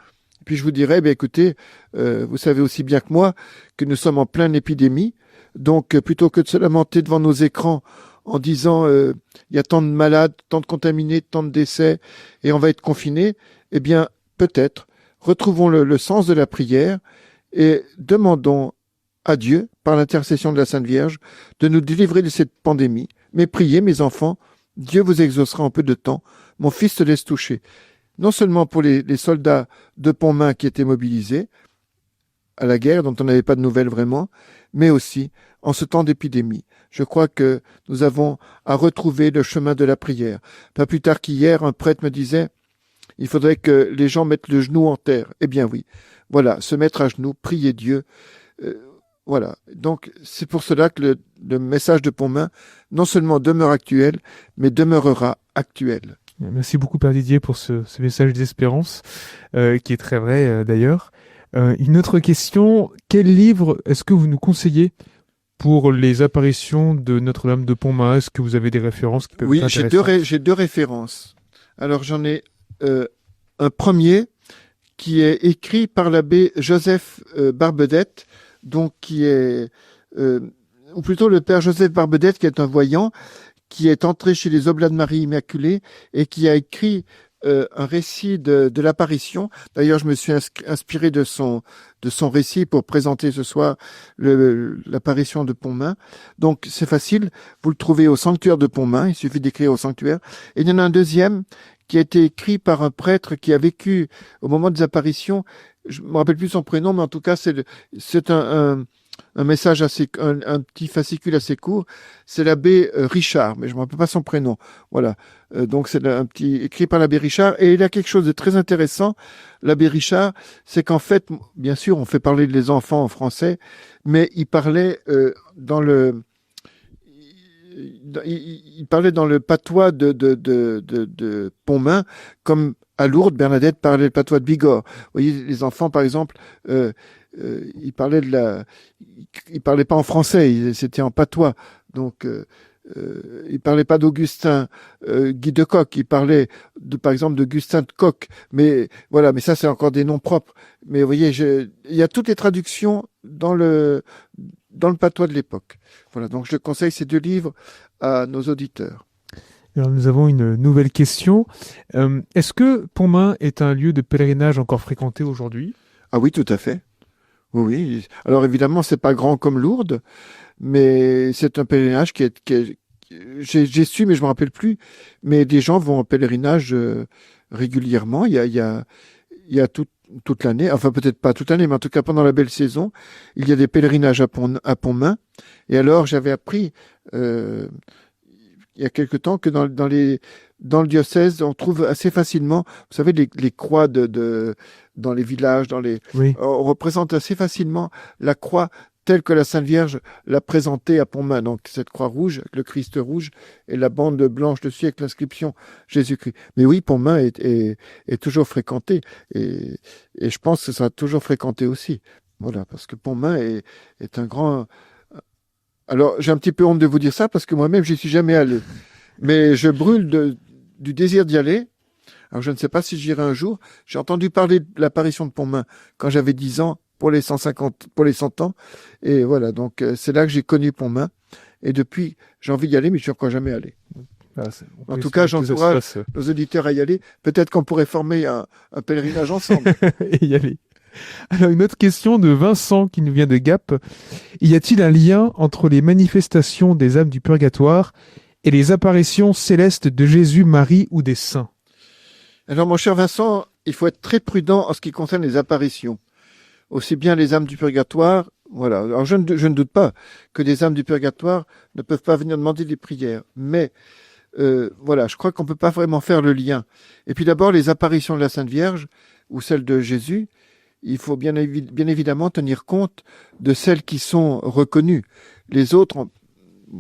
Puis je vous dirais, écoutez, vous savez aussi bien que moi que nous sommes en pleine épidémie, donc plutôt que de se lamenter devant nos écrans en disant il y a tant de malades, tant de contaminés, tant de décès, et on va être confinés, eh bien peut-être retrouvons le sens de la prière et demandons à Dieu, par l'intercession de la Sainte Vierge, de nous délivrer de cette pandémie. Mais priez, mes enfants, Dieu vous exaucera en peu de temps. Mon fils se laisse toucher. Non seulement pour les soldats de Pontmain qui étaient mobilisés à la guerre, dont on n'avait pas de nouvelles vraiment, mais aussi en ce temps d'épidémie. Je crois que nous avons à retrouver le chemin de la prière. Pas plus tard qu'hier, un prêtre me disait « Il faudrait que les gens mettent le genou en terre. » Eh bien oui, voilà, se mettre à genoux, prier Dieu. Voilà, donc c'est pour cela que le message de Pontmain non seulement demeure actuel, mais demeurera actuel. Merci beaucoup Père Didier pour ce message d'espérance, qui est très vrai d'ailleurs. Une autre question, quel livre est-ce que vous nous conseillez pour les apparitions de Notre-Dame de Pontmain? Est-ce que vous avez des références qui peuvent être intéressantes? Oui, j'ai deux références. Alors j'en ai un premier qui est écrit par l'abbé Joseph Barbedette, donc qui est, ou plutôt le père Joseph Barbedette, qui est un voyant, qui est entré chez les Oblats de Marie Immaculée et qui a écrit un récit de l'apparition. D'ailleurs, je me suis inspiré de son récit pour présenter ce soir l'apparition de Pontmain. Donc, c'est facile. Vous le trouvez au sanctuaire de Pontmain. Il suffit d'écrire au sanctuaire. Et il y en a un deuxième qui a été écrit par un prêtre qui a vécu au moment des apparitions. Je me rappelle plus son prénom, mais en tout cas, c'est un message un petit fascicule assez court. C'est l'abbé Richard, mais je me rappelle pas son prénom. Voilà. Donc c'est un petit écrit par l'abbé Richard, et il a quelque chose de très intéressant. L'abbé Richard, c'est qu'en fait, bien sûr, on fait parler les enfants en français, mais il parlait il parlait dans le patois de Pontmain, comme à Lourdes, Bernadette parlait le patois de Bigorre. Vous voyez, les enfants, par exemple, ils parlaient ils parlaient pas en français, c'était en patois. Donc, ils parlaient pas d'Augustin Guy de Coq, ils parlaient par exemple d'Augustin de Coq. Mais voilà, mais ça c'est encore des noms propres. Mais vous voyez, il y a toutes les traductions dans le patois de l'époque. Voilà, donc je conseille ces deux livres à nos auditeurs. Alors nous avons une nouvelle question. Est-ce que Pontmain est un lieu de pèlerinage encore fréquenté aujourd'hui? Ah oui, tout à fait. Oui. Alors évidemment, c'est pas grand comme Lourdes, mais c'est un pèlerinage j'ai su, mais je me rappelle plus. Mais des gens vont en pèlerinage régulièrement. Il y a toute l'année, enfin peut-être pas toute l'année, mais en tout cas pendant la belle saison, il y a des pèlerinages à Pontmain. Et alors j'avais appris il y a quelque temps que dans le diocèse, on trouve assez facilement, vous savez, les croix dans les villages, Oui. On représente assez facilement la croix telle que la Sainte Vierge l'a présentée à Pontmain. Donc cette croix rouge, avec le Christ rouge et la bande blanche dessus avec l'inscription Jésus-Christ. Mais oui, Pontmain est toujours fréquenté, et je pense que ça sera toujours fréquenté aussi. Voilà, parce que Pontmain est un grand... Alors, j'ai un petit peu honte de vous dire ça, parce que moi-même, j'y suis jamais allé. Mais je brûle du désir d'y aller. Alors, je ne sais pas si j'irai un jour. J'ai entendu parler de l'apparition de Pontmain quand j'avais 10 ans, pour les 100 ans. Et voilà, donc c'est là que j'ai connu Pontmain. Et depuis, j'ai envie d'y aller, mais je ne suis encore jamais allé. En tout cas, j'encourage nos auditeurs à y aller. Peut-être qu'on pourrait former un pèlerinage ensemble. Et y aller. Alors, une autre question de Vincent qui nous vient de Gap. Y a-t-il un lien entre les manifestations des âmes du purgatoire et les apparitions célestes de Jésus, Marie ou des saints? Alors, mon cher Vincent, il faut être très prudent en ce qui concerne les apparitions. Aussi bien les âmes du purgatoire, voilà. Alors, je ne doute pas que les âmes du purgatoire ne peuvent pas venir demander des prières. Mais, voilà, je crois qu'on ne peut pas vraiment faire le lien. Et puis d'abord, les apparitions de la Sainte Vierge ou celles de Jésus, il faut bien évidemment tenir compte de celles qui sont reconnues. Les autres,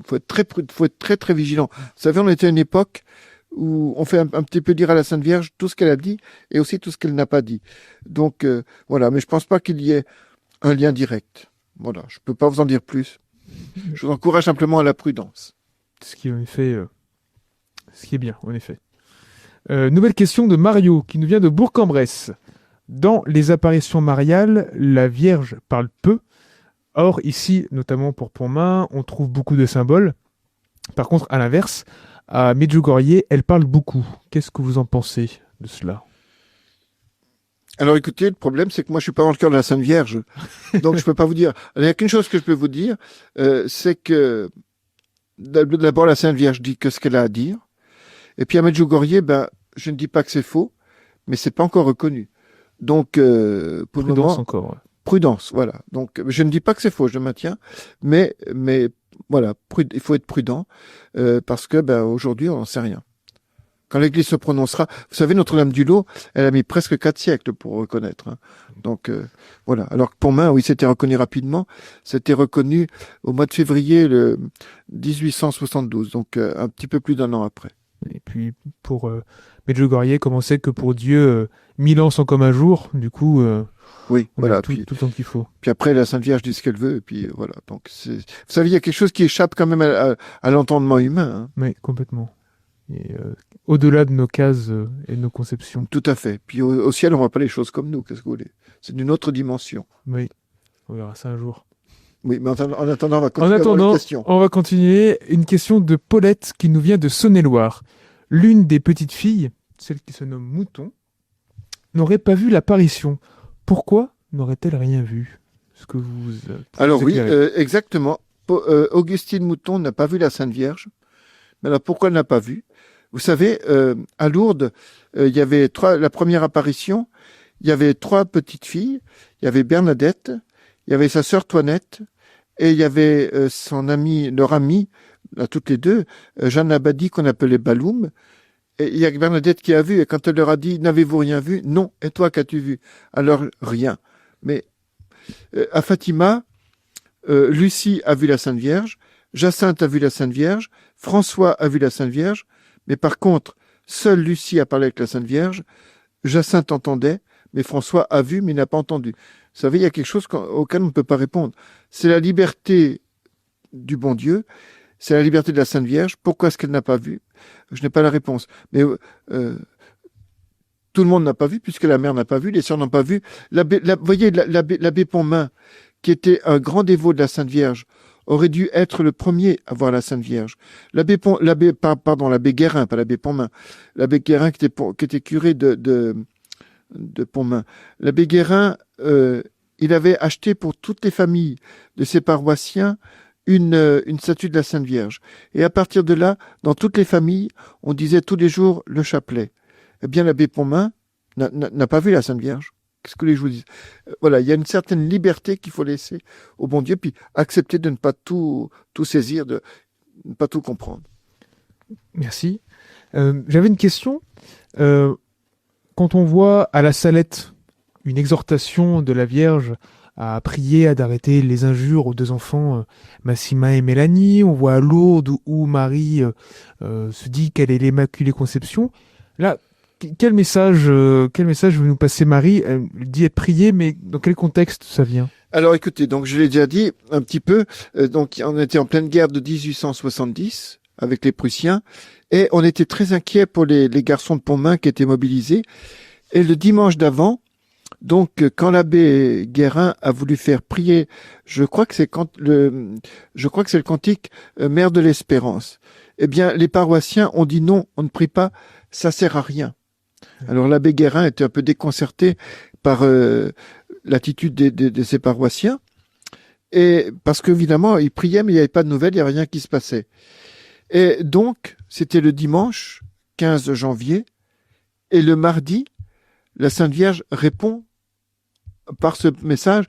faut être très, très vigilant. Vous savez, on était à une époque où on fait un petit peu dire à la Sainte Vierge tout ce qu'elle a dit et aussi tout ce qu'elle n'a pas dit. Donc, voilà. Mais je pense pas qu'il y ait un lien direct. Voilà. Je peux pas vous en dire plus. Je vous encourage simplement à la prudence. Ce qui, en effet, ce qui est bien, en effet. Nouvelle question de Mario, qui nous vient de Bourg-en-Bresse. Dans les apparitions mariales, la Vierge parle peu. Or, ici, notamment pour Pontmain, on trouve beaucoup de symboles. Par contre, à l'inverse, à Medjugorje, elle parle beaucoup. Qu'est-ce que vous en pensez de cela? Alors écoutez, le problème, c'est que moi, je suis pas dans le cœur de la Sainte Vierge. Donc, je peux pas vous dire. Il n'y a qu'une chose que je peux vous dire, c'est que d'abord, la Sainte Vierge dit que ce qu'elle a à dire. Et puis à Medjugorje, je ne dis pas que c'est faux, mais c'est pas encore reconnu. Donc, pour Prudence le moment, encore. Ouais. prudence, voilà. Donc, je ne dis pas que c'est faux, je maintiens, mais voilà, il faut être prudent parce que aujourd'hui, on n'en sait rien. Quand l'Église se prononcera, vous savez, Notre-Dame du Lot, elle a mis presque 4 siècles pour reconnaître. Hein. Donc voilà. Alors que Pontmain, oui, c'était reconnu rapidement. C'était reconnu au mois de février 1872, donc un petit peu plus d'un an après. Et puis pour Medjugorje, comme on sait que pour Dieu, 1000 ans sont comme un jour, du coup, Oui, on voilà. a tout le temps qu'il faut. Puis après, la Sainte Vierge dit ce qu'elle veut, et puis voilà. Donc, vous savez, il y a quelque chose qui échappe quand même à l'entendement humain. Hein. Oui, complètement. Et au-delà de nos cases et de nos conceptions. Tout à fait. Puis au ciel, on voit pas les choses comme nous. Qu'est-ce que vous voulez? C'est d'une autre dimension. Oui, on verra ça un jour. Oui, mais en attendant, on va continuer à avoir les questions. On va continuer. Une question de Paulette qui nous vient de Saône-et-Loire. L'une des petites filles, celle qui se nomme Mouton, n'aurait pas vu l'apparition. Pourquoi n'aurait-elle rien vu? Ce que vous Alors oui, éclairez. exactement. Augustine Mouton n'a pas vu la Sainte Vierge. Mais alors pourquoi elle n'a pas vu? Vous savez, à Lourdes, il y avait la première apparition, il y avait 3 petites filles. Il y avait Bernadette, il y avait sa sœur Toinette, et il y avait leur amie, là, toutes les deux, Jeanne Abadi, qu'on appelait Baloum. Et il y a Bernadette qui a vu, et quand elle leur a dit « N'avez-vous rien vu ?» « Non. Et toi, qu'as-tu vu ?» Alors, rien. Mais à Fatima, Lucie a vu la Sainte Vierge, Jacinthe a vu la Sainte Vierge, François a vu la Sainte Vierge, mais par contre, seule Lucie a parlé avec la Sainte Vierge, Jacinthe entendait, mais François a vu, mais n'a pas entendu. Vous savez, il y a quelque chose auquel on ne peut pas répondre. C'est la liberté du bon Dieu, c'est la liberté de la Sainte Vierge. Pourquoi est-ce qu'elle n'a pas vu? Je n'ai pas la réponse. Mais tout le monde n'a pas vu, puisque la mère n'a pas vu, les sœurs n'ont pas vu. Vous voyez, l'abbé Pontmain, qui était un grand dévot de la Sainte Vierge, aurait dû être le premier à voir la Sainte Vierge. L'abbé Guérin, pas l'abbé Pontmain. L'abbé Guérin qui était curé de Pontmain. L'abbé Guérin, il avait acheté pour toutes les familles de ses paroissiens une statue de la Sainte Vierge. Et à partir de là, dans toutes les familles, on disait tous les jours le chapelet. Eh bien, l'abbé Pontmain n'a pas vu la Sainte Vierge. Qu'est-ce que je vous dis? Voilà, il y a une certaine liberté qu'il faut laisser au bon Dieu, puis accepter de ne pas tout saisir, de ne pas tout comprendre. Merci. J'avais une question. Quand on voit à la Salette une exhortation de la Vierge à prier, à d'arrêter les injures aux 2 enfants, Massima et Mélanie, on voit à Lourdes où Marie se dit qu'elle est l'Immaculée Conception. Là, quel message veut nous passer Marie? Elle dit être priée, mais dans quel contexte ça vient? Alors écoutez, donc je l'ai déjà dit un petit peu, donc on était en pleine guerre de 1870 avec les Prussiens, et on était très inquiets pour les garçons de Pontmain qui étaient mobilisés. Et le dimanche d'avant, donc quand l'abbé Guérin a voulu faire prier, je crois que c'est le cantique Mère de l'Espérance, eh bien les paroissiens ont dit non, on ne prie pas, ça sert à rien. Alors l'abbé Guérin était un peu déconcerté par l'attitude de ses paroissiens. Et parce qu'évidemment, ils priaient, mais il n'y avait pas de nouvelles, il n'y avait rien qui se passait. Et donc, c'était le dimanche 15 janvier, et le mardi, la Sainte Vierge répond par ce message,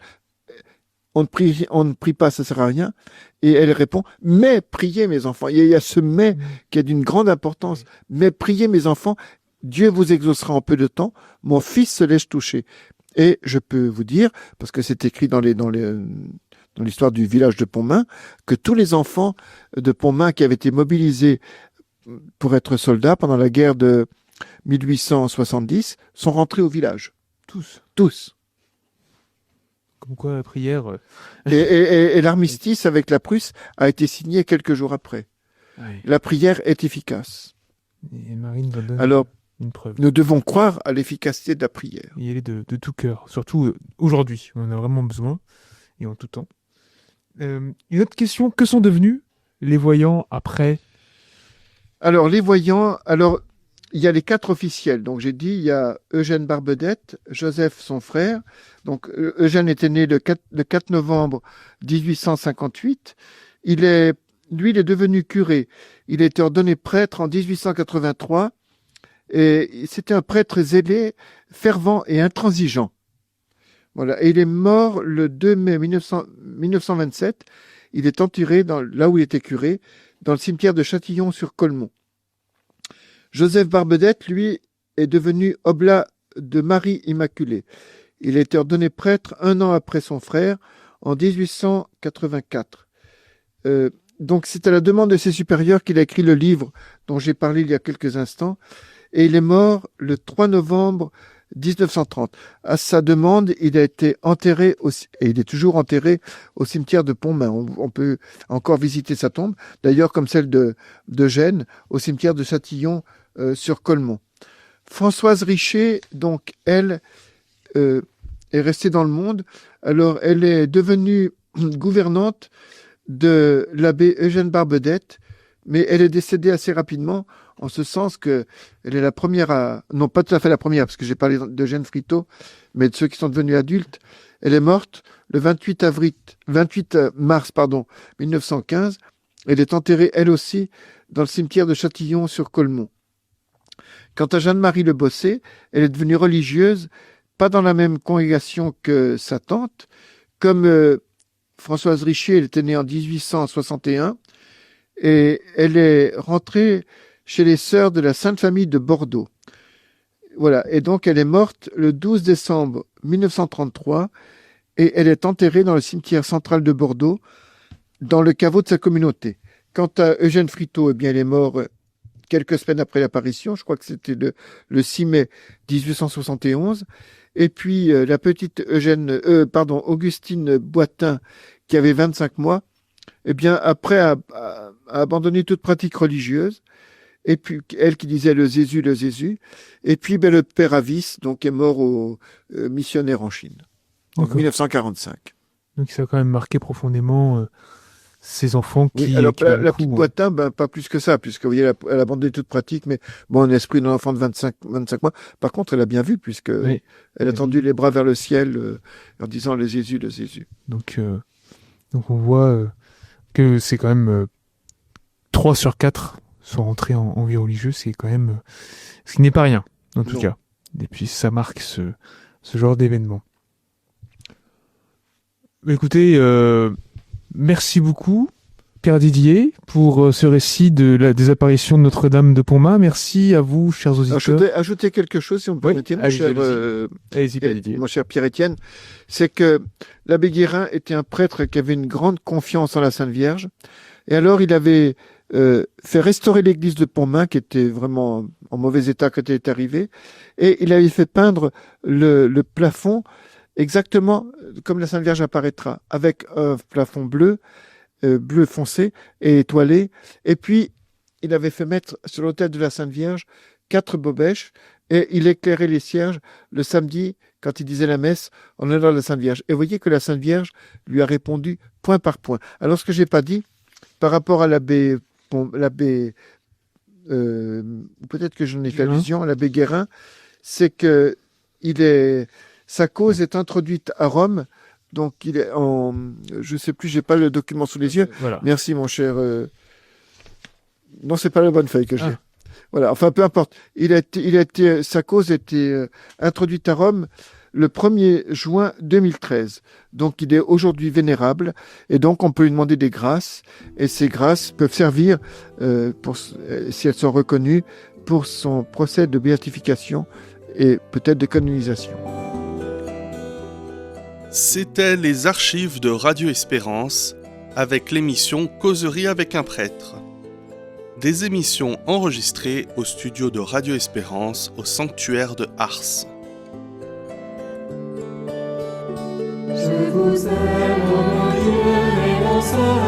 on ne prie pas, ça ne sert à rien, et elle répond, mais priez mes enfants. Il y a ce mais qui est d'une grande importance, mais priez mes enfants, Dieu vous exaucera en peu de temps, mon fils se laisse toucher. Et je peux vous dire, parce que c'est écrit dans l'histoire du village de Pontmain, que tous les enfants de Pontmain qui avaient été mobilisés pour être soldats pendant la guerre de 1870 sont rentrés au village. Tous. Comme quoi la prière... Et l'armistice avec la Prusse a été signé quelques jours après. Ouais. La prière est efficace. Et Marine va donner Alors, une preuve. nous devons croire à l'efficacité de la prière. Y aller de tout cœur, surtout aujourd'hui. On en a vraiment besoin, et en tout temps. Une autre question, que sont devenus les voyants après? Alors, les voyants, il y a les 4 officiels. Donc, j'ai dit, il y a Eugène Barbedette, Joseph, son frère. Donc, Eugène était né le 4 novembre 1858. Lui, il est devenu curé. Il a été ordonné prêtre en 1883. Et c'était un prêtre zélé, fervent et intransigeant. Voilà. Et il est mort le 2 mai 1927. Il est enterré là où il était curé, dans le cimetière de Châtillon-sur-Colmont. Joseph Barbedette, lui, est devenu oblat de Marie Immaculée. Il a été ordonné prêtre 1 an après son frère, en 1884. Donc c'est à la demande de ses supérieurs qu'il a écrit le livre dont j'ai parlé il y a quelques instants, et il est mort le 3 novembre 1930. À sa demande, il a été enterré, et il est toujours enterré au cimetière de Pontmain. On peut encore visiter sa tombe, d'ailleurs comme celle d'Eugène, au cimetière de Châtillon sur Colmont. Françoise Richer, donc, elle est restée dans le monde. Alors, elle est devenue gouvernante de l'abbé Eugène Barbedette, mais elle est décédée assez rapidement, en ce sens que elle est la première non pas tout à fait la première, parce que j'ai parlé d'Eugène Friteau, mais de ceux qui sont devenus adultes. Elle est morte le 28 mars 1915. Elle est enterrée, elle aussi, dans le cimetière de Châtillon-sur-Colmont. Quant à Jeanne-Marie Le Bossé, elle est devenue religieuse, pas dans la même congrégation que sa tante. Comme Françoise Richer, elle était née en 1861, et elle est rentrée chez les sœurs de la Sainte Famille de Bordeaux. Voilà, et donc elle est morte le 12 décembre 1933, et elle est enterrée dans le cimetière central de Bordeaux, dans le caveau de sa communauté. Quant à Eugène Friteau, eh bien, il est mort quelques semaines après l'apparition, je crois que c'était le 6 mai 1871. Et puis la petite Augustine Boitin, qui avait 25 mois, eh bien, après a abandonné toute pratique religieuse. Et puis, elle qui disait le Jésus. Et puis, le père Avis, donc, est mort au missionnaire en Chine, en 1945. Donc, ça a quand même marqué profondément ces enfants qui... Oui, alors, qui la petite Boitin, pas plus que ça, puisque, vous voyez, elle a abandonné toute pratique, mais bon, un esprit d'un enfant de 25 mois. Par contre, elle a bien vu, puisque elle a tendu les bras vers le ciel en disant le Jésus. Donc on voit que c'est quand même 3 sur 4 sont rentrés en vie religieuse, c'est quand même ce qui n'est pas rien, en tout cas. Et puis ça marque ce genre d'événement. Écoutez, merci beaucoup, Père Didier, pour ce récit de la désapparition de Notre-Dame de Pontmain. Merci à vous, chers auditeurs. Ajouter quelque chose, si on peut permettre, mon cher Pierre-Étienne, c'est que l'abbé Guérin était un prêtre qui avait une grande confiance en la Sainte Vierge. Et alors, il avait fait restaurer l'église de Pontmain, qui était vraiment en mauvais état quand elle est arrivée, et il avait fait peindre le plafond exactement comme la Sainte Vierge apparaîtra, avec un plafond bleu foncé et étoilé. Et puis, il avait fait mettre sur l'autel de la Sainte Vierge 4 bobèches, et il éclairait les cierges le samedi, quand il disait la messe, en l'honneur de la Sainte Vierge. Et vous voyez que la Sainte Vierge lui a répondu point par point. Alors, ce que j'ai pas dit, par rapport à l'abbé peut-être que j'en ai fait allusion, à l'abbé Guérin, c'est que il est Sa cause est introduite à Rome. Donc, il est en... Je sais plus, j'ai pas le document sous les yeux. Voilà. Merci, mon cher. Non, c'est pas la bonne feuille que j'ai. Ah. Voilà, enfin, peu importe. Sa cause a été introduite à Rome le 1er juin 2013. Donc, il est aujourd'hui vénérable. Et donc, on peut lui demander des grâces. Et ces grâces peuvent servir, si elles sont reconnues, pour son procès de béatification et peut-être de canonisation. C'était les archives de Radio Espérance avec l'émission Causerie avec un prêtre. Des émissions enregistrées au studio de Radio Espérance au sanctuaire de Ars. Je vous aime, ô mon Dieu et mon Sauveur.